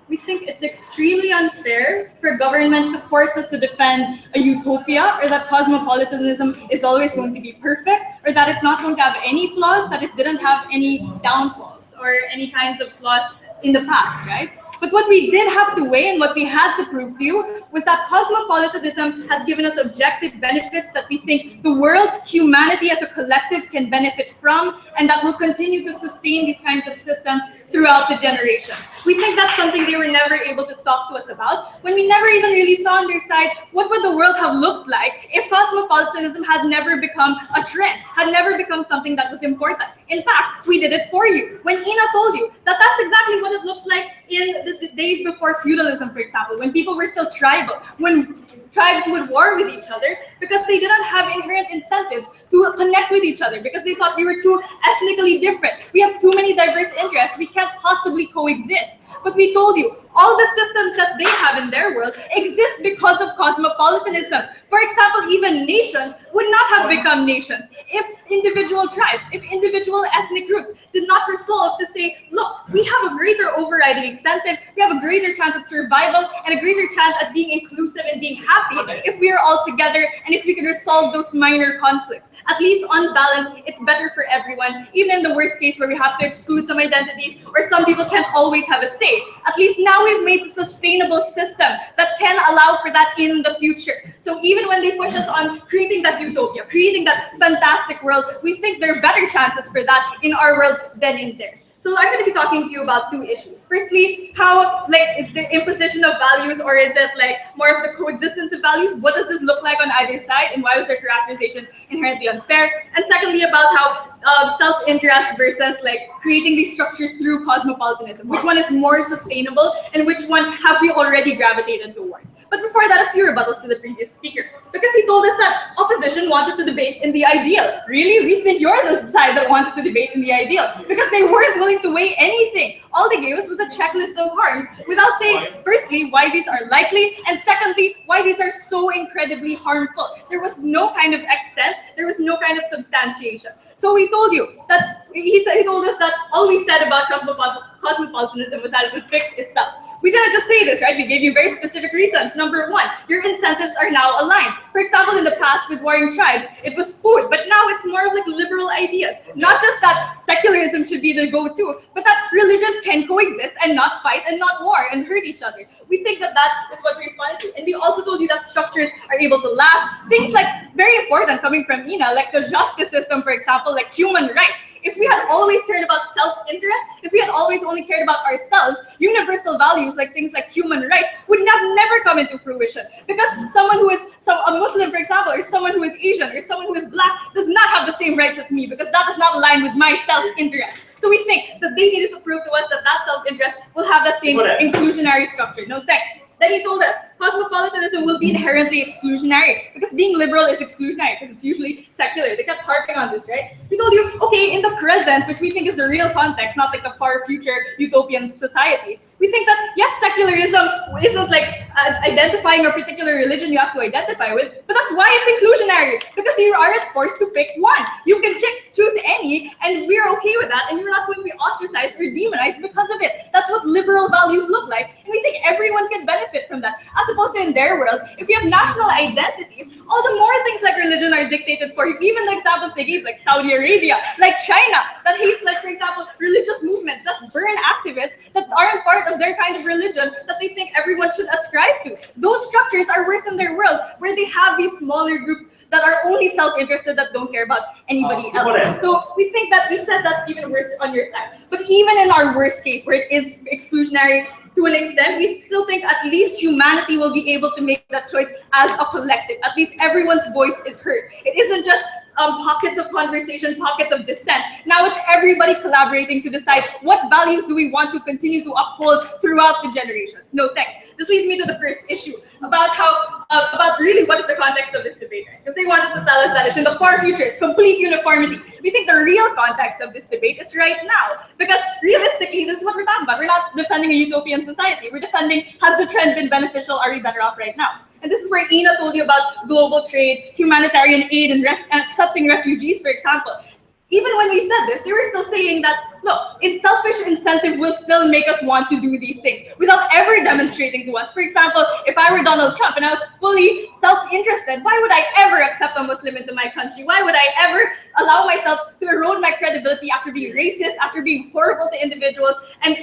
We think it's extremely unfair for government to force us to defend a utopia, or that cosmopolitanism is always going to be perfect, or that it's not going to have any flaws, that it didn't have any downfalls or any kinds of flaws in the past, right? But what we did have to weigh and what we had to prove to you was that cosmopolitanism has given us objective benefits that we think the world, humanity as a collective can benefit from, and that will continue to sustain these kinds of systems throughout the generations. We think that's something they were never able to talk to us about, when we never even really saw on their side what would the world have looked like if cosmopolitanism had never become a trend, had never become something that was important. In fact, we did it for you. When Ina told you that that's exactly what it looked like in the days before feudalism, for example, when people were still tribal, when tribes would war with each other because they didn't have inherent incentives to connect with each other, because they thought we were too ethnically different. We have too many diverse interests. We can't possibly coexist. But we told you, all the systems that they have in their world exist because of cosmopolitanism. For example, even nations would not have become nations if individual tribes, if individual ethnic groups did not resolve to say, look, we have a greater overriding incentive, we have a greater chance at survival, and a greater chance at being inclusive and being happy if we are all together and if we can resolve those minor conflicts. At least on balance, it's better for everyone, even in the worst case where we have to exclude some identities or some people can't always have a say. At least now we've made a sustainable system that can allow for that in the future. So even when they push us on creating that utopia, creating that fantastic world, we think there are better chances for that in our world than in theirs. So I'm going to be talking to you about two issues. Firstly, how like the imposition of values, or is it like more of the coexistence of values? What does this look like on either side, and why was their characterization inherently unfair? And secondly, about how self-interest versus like creating these structures through cosmopolitanism. Which one is more sustainable, and which one have we already gravitated towards? But before that, a few rebuttals to the previous speaker, because he told us that opposition wanted to debate in the ideal. Really? We think you're the side that wanted to debate in the ideal, because they weren't willing to weigh anything. All they gave us was a checklist of harms without saying, firstly, why these are likely, and secondly, why these are so incredibly harmful. There was no kind of extent, there was no kind of substantiation. So we told you that, he told us that all we said about cosmopolitanism was that it would fix itself. We didn't just say this, right? We gave you very specific reasons. Number one, your incentives are now aligned. For example, in the past with warring tribes, it was food, but now it's more of like liberal ideas. Not just that secularism should be the go-to, but that religions can coexist and not fight and not war and hurt each other. We think that that is what we responded to. And we also told you that structures are able to last. Things like, very important coming from Ina, like the justice system, for example, like human rights. If we had always cared about self-interest, if we had always only cared about ourselves, universal values like things like human rights would never come into fruition. Because someone who is a Muslim, for example, or someone who is Asian, or someone who is black does not have the same rights as me, because that does not align with my self-interest. So we think that they needed to prove to us that that self-interest will have that same inclusionary structure. No thanks. Then he told us cosmopolitanism will be inherently exclusionary, because being liberal is exclusionary because it's usually secular. They kept harping on this, right? We told you, okay, in the present, which we think is the real context, not like the far future utopian society, we think that, yes, secularism isn't like identifying a particular religion you have to identify with, but that's why it's inclusionary, because you aren't forced to pick one. You can choose any, and we're okay with that, and you're not going to be ostracized or demonized because of it. That's what liberal values look like, and we think everyone can benefit from that. As opposed to in their world, if you have national identities, all the more things like religion are dictated for you. Even the examples they gave, like Saudi Arabia, like China, that hates, like, for example, religious movements, that burn activists, that aren't part of their kind of religion, that they think everyone should ascribe to. Those structures are worse in their world, where they have these smaller groups that are only self-interested, that don't care about anybody else. So we think that we said that's even worse on your side. But even in our worst case, where it is exclusionary to an extent, we still think at least humanity will be able to make that choice as a collective. At least everyone's voice is heard. It isn't just pockets of conversation, pockets of dissent. Now it's everybody collaborating to decide what values do we want to continue to uphold throughout the generations. No thanks. This leads me to the first issue about how, about really what is the context of this debate, right? Because they wanted to tell us that it's in the far future, it's complete uniformity. We think the real context of this debate is right now, because realistically, this is what we're talking about. We're not defending a utopian society. We're defending, has the trend been beneficial? Are we better off right now? And this is where Ina told you about global trade, humanitarian aid, and accepting refugees, for example. Even when we said this, they were still saying that, look, selfish incentive will still make us want to do these things without ever demonstrating to us. For example, if I were Donald Trump and I was fully self-interested, why would I ever accept a Muslim into my country? Why would I ever allow myself to erode my credibility after being racist, after being horrible to individuals, and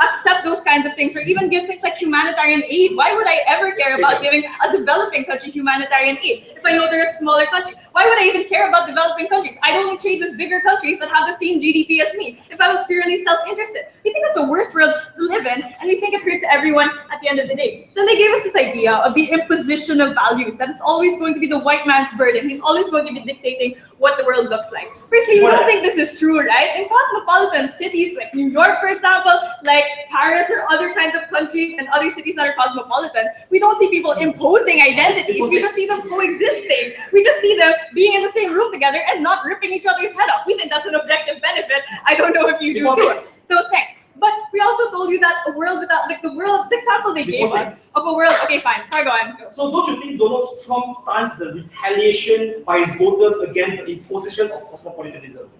accept those kinds of things, or even give things like humanitarian aid? Why would I ever care about giving a developing country humanitarian aid if I know they're a smaller country? Why would I even care about developing countries? I'd only trade with bigger countries that have the same GDP as me if I was purely self-interested. We think that's a worse world to live in, and we think it hurts everyone at the end of the day. Then they gave us this idea of the imposition of values, that is always going to be the white man's burden. He's always going to be dictating what the world looks like. Firstly, we don't think this is true, right? In cosmopolitan cities like New York, for example, like Paris or other kinds of countries and other cities that are cosmopolitan, we don't see people imposing identities. We just see them coexisting. We just see them being in the same room together and not ripping each other's head off. We think that's an objective benefit. I don't know if you do too. So thanks. But we also also told you that a world without, like the example they gave us of a world. Okay, fine. Sorry, go on. So don't you think Donald Trump's stance is a retaliation by his voters against the imposition of cosmopolitanism?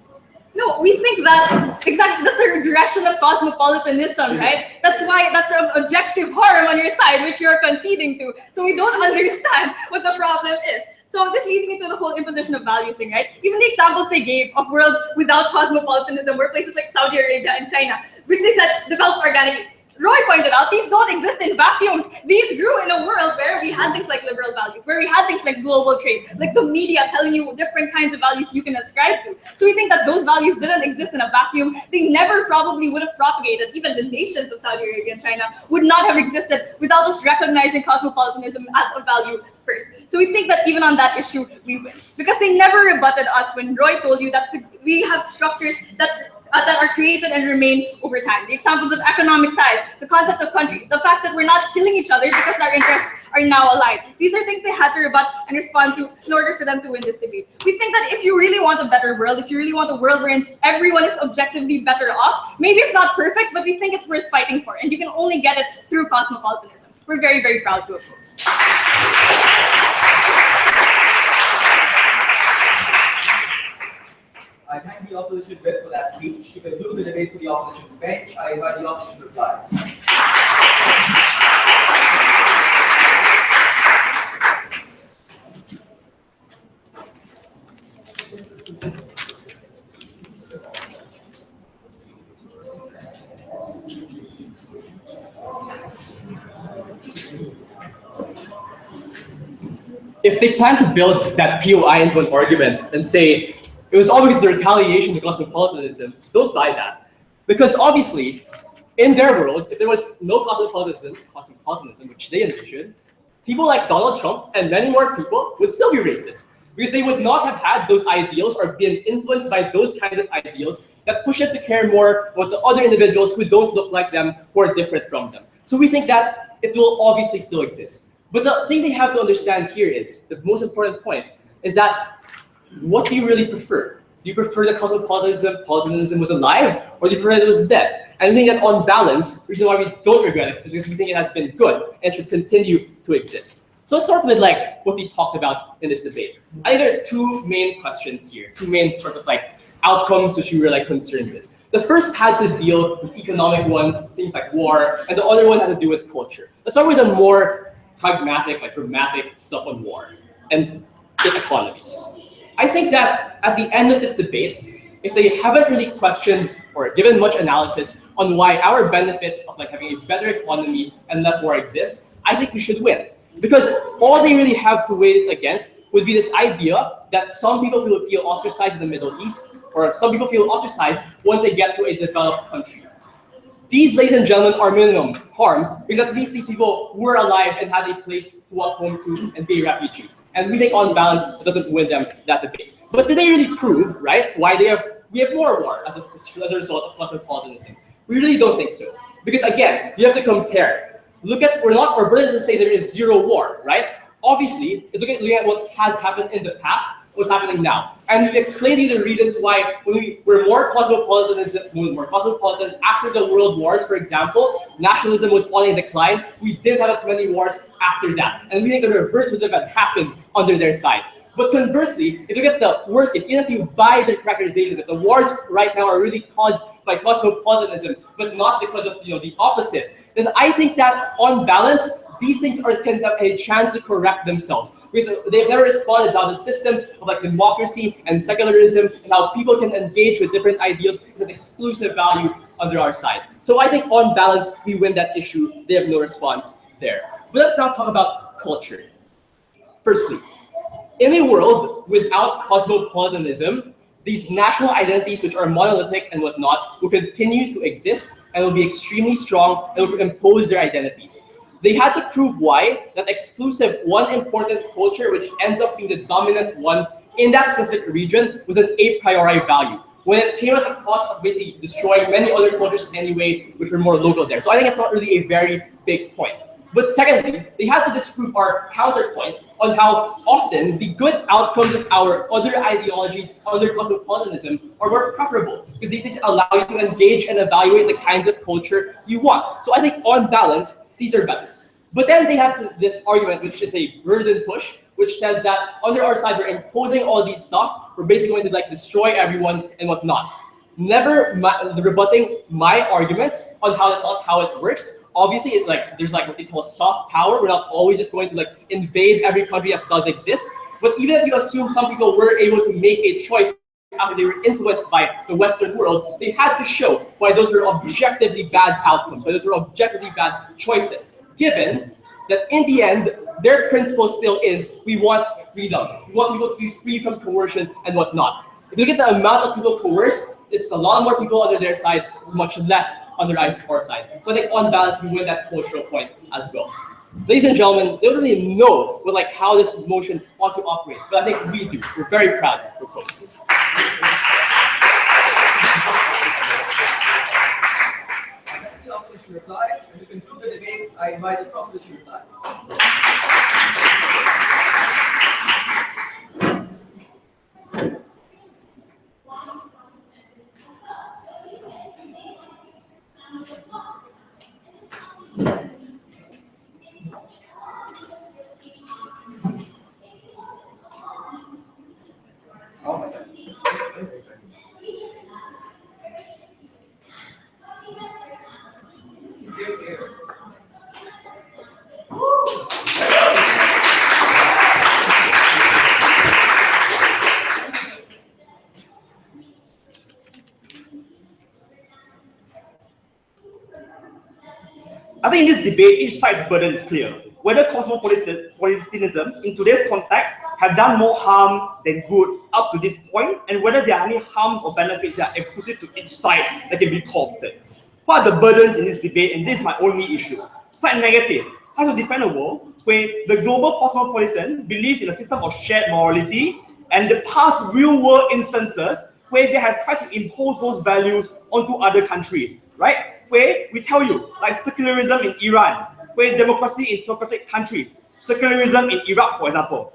No, we think that exactly that's a regression of cosmopolitanism, right? That's why that's an objective harm on your side, which you're conceding to. So we don't understand what the problem is. So this leads me to the whole imposition of values thing, right? Even the examples they gave of worlds without cosmopolitanism were places like Saudi Arabia and China, which they said developed organically. Roy pointed out these don't exist in vacuums. These grew in a world where we had things like liberal values, where we had things like global trade, like the media telling you different kinds of values you can ascribe to. So we think that those values didn't exist in a vacuum. They never probably would have propagated. Even the nations of Saudi Arabia and China would not have existed without us recognizing cosmopolitanism as a value first. So we think that even on that issue, we win. Because they never rebutted us when Roy told you that we have structures that are created and remain over time. The examples of economic ties, the concept of countries, the fact that we're not killing each other because our interests are now aligned. These are things they had to rebut and respond to in order for them to win this debate. We think that if you really want a better world, if you really want a world wherein everyone is objectively better off, maybe it's not perfect, but we think it's worth fighting for. And you can only get it through cosmopolitanism. We're very, very proud to oppose. I thank the opposition rep for that speech. To conclude the debate for the opposition bench, I invite the opposition to reply. If they plan to build that POI into an argument and say, it was all because of the retaliation to cosmopolitanism, don't buy that. Because obviously, in their world, if there was no cosmopolitanism, which they envisioned, people like Donald Trump and many more people would still be racist. Because they would not have had those ideals or been influenced by those kinds of ideals that push them to care more about the other individuals who don't look like them, who are different from them. So we think that it will obviously still exist. But the thing they have to understand here is, the most important point, is that what do you really prefer? Do you prefer that cosmopolitanism was alive, or do you prefer that it was dead? And I think that on balance, the reason why we don't regret it is because we think it has been good and should continue to exist. So let's start with like what we talked about in this debate. I think there are two main questions here, two main sort of like outcomes which we were like concerned with. The first had to deal with economic ones, things like war, and the other one had to do with culture. Let's start with the more pragmatic, like dramatic stuff on war and economies. I think that at the end of this debate, if they haven't really questioned or given much analysis on why our benefits of like having a better economy and less war exist, I think we should win. Because all they really have to weigh this against would be this idea that some people feel ostracized in the Middle East, or some people feel ostracized once they get to a developed country. These, ladies and gentlemen, are minimum harms, because at least these people were alive and had a place to walk home to and be a refugee. And we think on balance, it doesn't win them that debate. But did they really prove, right, why we have more war as a result of cosmopolitanism? We really don't think so. Because again, you have to compare. We're not to say there is zero war, right? Obviously, it's looking at what has happened in the past, what's happening now. And we've explained to you the reasons why when we were more cosmopolitan after the world wars, for example, nationalism was on a decline. We didn't have as many wars after that. And we think the reverse would have happened under their side. But conversely, if you get the worst case, even if you buy their characterization that the wars right now are really caused by cosmopolitanism, but not because of the opposite, then I think that on balance, these things can have a chance to correct themselves, because they've never responded to how the systems of like democracy and secularism and how people can engage with different ideals is an exclusive value under our side. So I think on balance, we win that issue. They have no response there. But let's now talk about culture. Firstly, in a world without cosmopolitanism, these national identities, which are monolithic and whatnot, will continue to exist and will be extremely strong and will impose their identities. They had to prove why that exclusive one important culture, which ends up being the dominant one in that specific region, was an a priori value, when it came at the cost of basically destroying many other cultures anyway, which were more local there. So I think it's not really a very big point. But secondly, they had to disprove our counterpoint on how often the good outcomes of our other ideologies, other cosmopolitanism, are more preferable, because these things allow you to engage and evaluate the kinds of culture you want. So I think on balance, these are better. But then they have this argument, which is a burden push, which says that under our side, we're imposing all these stuff, we're basically going to like destroy everyone and whatnot. Never rebutting my arguments on how that's not how it works. Obviously, there's like what they call soft power. We're not always just going to like invade every country that does exist. But even if you assume some people were able to make a choice after they were influenced by the Western world, they had to show why those are objectively bad outcomes, why those are objectively bad choices, given that in the end, their principle still is we want freedom. We want people to be free from coercion and whatnot. If you look at the amount of people coerced, it's a lot more people under their side, it's much less on our side. So I think on balance, we win that cultural point as well. Ladies and gentlemen, they don't really know how this motion ought to operate, but I think we do. We're very proud of folks. The opposition reply, and to conclude the debate, I invite the proposition reply. Oh my God. I think in this debate, each side's burden is clear. Whether cosmopolitanism in today's context have done more harm than good up to this point, and whether there are any harms or benefits that are exclusive to each side that can be co-opted. What are the burdens in this debate? And this is my only issue. Side negative has to defend a world where the global cosmopolitan believes in a system of shared morality, and the past real-world instances where they have tried to impose those values onto other countries, right? Where we tell you, like secularism in Iran, where democracy in theocratic countries, secularism in Iraq, for example.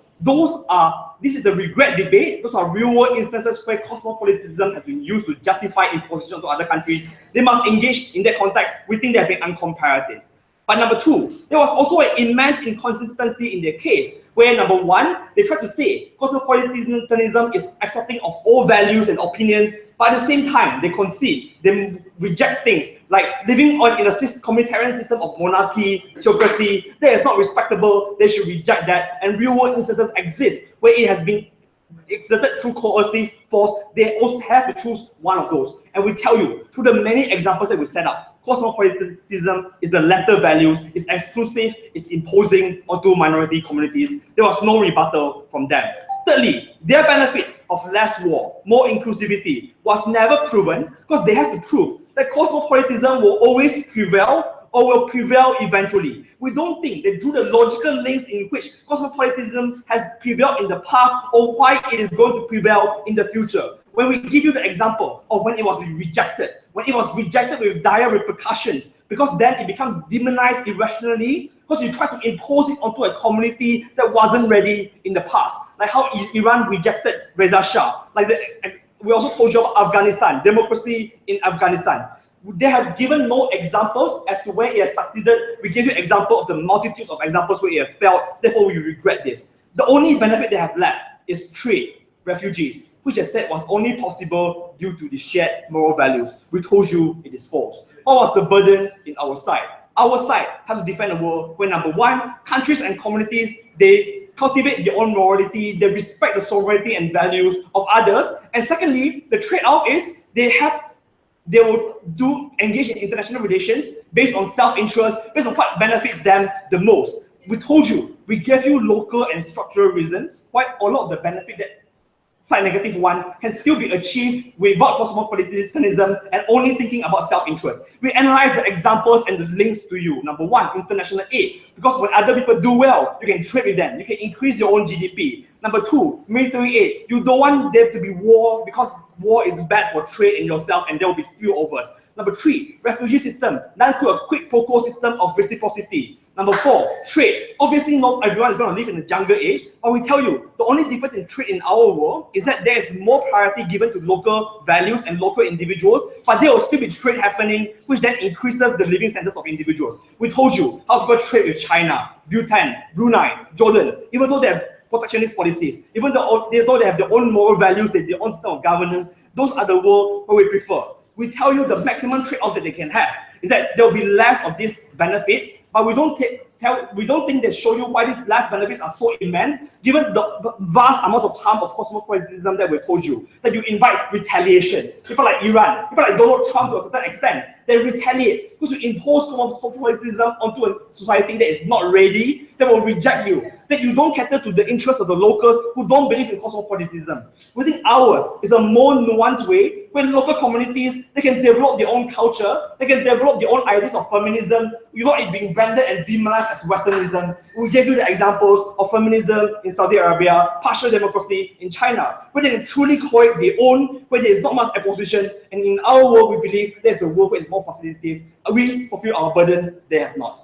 This is a regret debate. Those are real-world instances where cosmopolitanism has been used to justify imposition to other countries. They must engage in that context. We think they have been uncomparative. But number two, there was also an immense inconsistency in their case, where number one, they tried to say cosmopolitanism is accepting of all values and opinions, but at the same time, they concede, they reject things like living in a communitarian system of monarchy, theocracy, that is not respectable, they should reject that, and real-world instances exist where it has been exerted through coercive force. They also have to choose one of those. And we tell you, through the many examples that we set up, cosmopolitanism is the latter values, it's exclusive, it's imposing onto minority communities. There was no rebuttal from them. Thirdly, their benefits of less war, more inclusivity was never proven because they have to prove that cosmopolitanism will always prevail or will prevail eventually. We don't think they drew the logical links in which cosmopolitanism has prevailed in the past or why it is going to prevail in the future. When we give you the example of when it was rejected with dire repercussions, because then it becomes demonized irrationally because you try to impose it onto a community that wasn't ready in the past. Like how Iran rejected Reza Shah. We also told you about Afghanistan, democracy in Afghanistan. They have given no examples as to where it has succeeded. We give you example of the multitudes of examples where it has failed. Therefore, we regret this. The only benefit they have left is trade, refugees, which I said was only possible due to the shared moral values. We told you it is false. What was the burden in our side? Our side has to defend a world where number one, countries and communities, they cultivate their own morality, they respect the sovereignty and values of others. And secondly, the trade-off is they will engage in international relations based on self-interest, based on what benefits them the most. We told you, we gave you local and structural reasons why a lot of the benefit that side negative ones can still be achieved without cosmopolitanism and only thinking about self-interest. We analyze the examples and the links to you. Number one, international aid. Because when other people do well, you can trade with them. You can increase your own GDP. Number two, military aid. You don't want there to be war because war is bad for trade and yourself and there will be spillovers. Number three, refugee system. Done through a quick pro quo system of reciprocity. Number 4, trade. Obviously, not everyone is going to live in a younger age, but we tell you the only difference in trade in our world is that there is more priority given to local values and local individuals, but there will still be trade happening, which then increases the living standards of individuals. We told you how people trade with China, Bhutan, Brunei, Jordan, even though they have protectionist policies, even though they have their own moral values, their own system of governance, those are the world where we prefer. We tell you the maximum trade-off that they can have is that there will be less of these benefits, but we don't think they show you why these last benefits are so immense, given the vast amounts of harm of cosmopolitanism that we've told you. That you invite retaliation. People like Iran, people like Donald Trump to a certain extent, they retaliate because you impose cosmopolitanism onto a society that is not ready, that will reject you, that you don't cater to the interests of the locals who don't believe in cosmopolitanism. We think ours is a more nuanced way when local communities, they can develop their own culture, they can develop their own ideas of feminism without it being branded and demonized as Westernism. We gave you the examples of feminism in Saudi Arabia, partial democracy in China, where they can truly call it their own, where there is not much opposition, and in our world we believe there's the world where it's more facilitative. We fulfill our burden, they have not.